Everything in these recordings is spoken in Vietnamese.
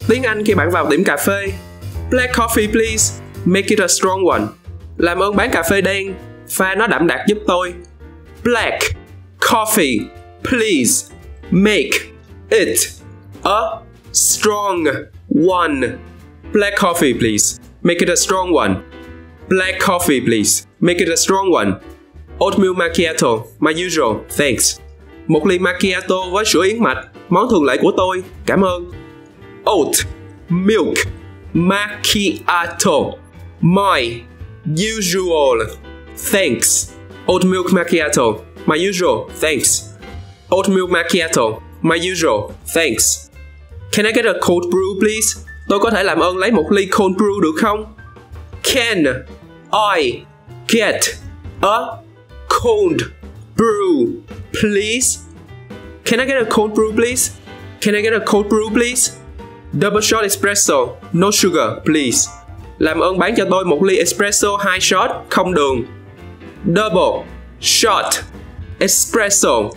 Tiếng Anh khi bạn vào tiệm cà phê. Black coffee please, make it a strong one. Làm ơn bán cà phê đen, pha nó đậm đặc giúp tôi. Black coffee please, make it a strong one. Black coffee please, make it a strong one. Black coffee please, make it a strong one. Oatmeal macchiato, my usual, thanks. Một ly macchiato với sữa yến mạch, món thường lệ của tôi, cảm ơn. Oat milk macchiato, my usual, thanks. Oat milk macchiato, my usual, thanks. Oat milk macchiato, my usual, thanks. Can I get a cold brew please? Tôi có thể làm ơn lấy một ly cold brew được không? Can I get a cold brew please? Can I get a cold brew please? Can I get a cold brew please? Double shot espresso, no sugar please. Làm ơn bán cho tôi một ly espresso 2 shot, không đường. Double shot espresso,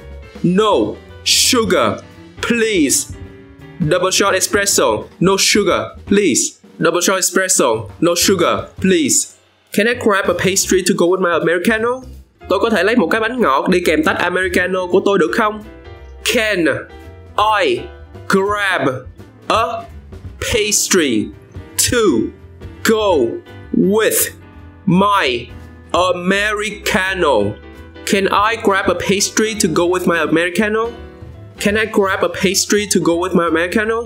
no sugar please. Double shot espresso, no sugar please. Double shot espresso, no sugar please. Can I grab a pastry to go with my Americano? Tôi có thể lấy một cái bánh ngọt đi kèm tách Americano của tôi được không? Can I grab a pastry to go with my Americano? Can I grab a pastry to go with my Americano? Can I grab a pastry to go with my Americano?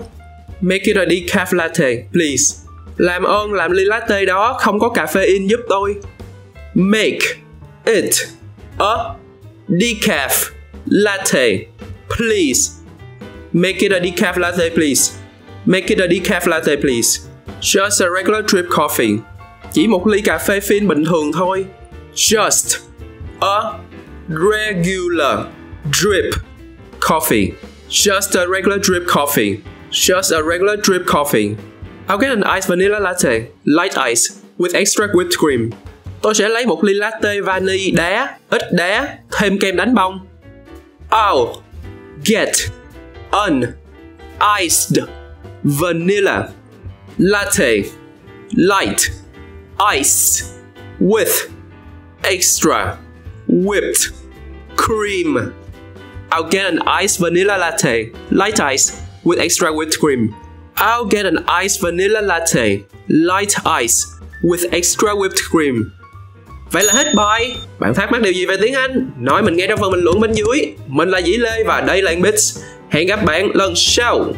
Make it a decaf latte, please. Làm ơn làm ly latte đó không có caffeine giúp tôi. Make it a decaf latte, please. Make it a decaf latte, please. Make it a decaf latte, please. Just a regular drip coffee. Chỉ một ly cà phê phin bình thường thôi. Just a regular drip coffee. Just a regular drip coffee. Just a regular drip coffee. I'll get an iced vanilla latte, light ice, with extra whipped cream. Tôi sẽ lấy một ly latte vani đá, ít đá, thêm kem đánh bông. I'll get an iced vanilla latte, light ice, with extra whipped cream. I'll get an iced vanilla latte, light ice, with extra whipped cream. I'll get an iced vanilla latte, light ice, with extra whipped cream. Vậy là hết bài. Bạn thắc mắc điều gì về tiếng Anh? Nói mình nghe trong phần bình luận bên dưới. Mình là Dĩ Lê và đây là EngBits. Hẹn gặp bạn lần sau.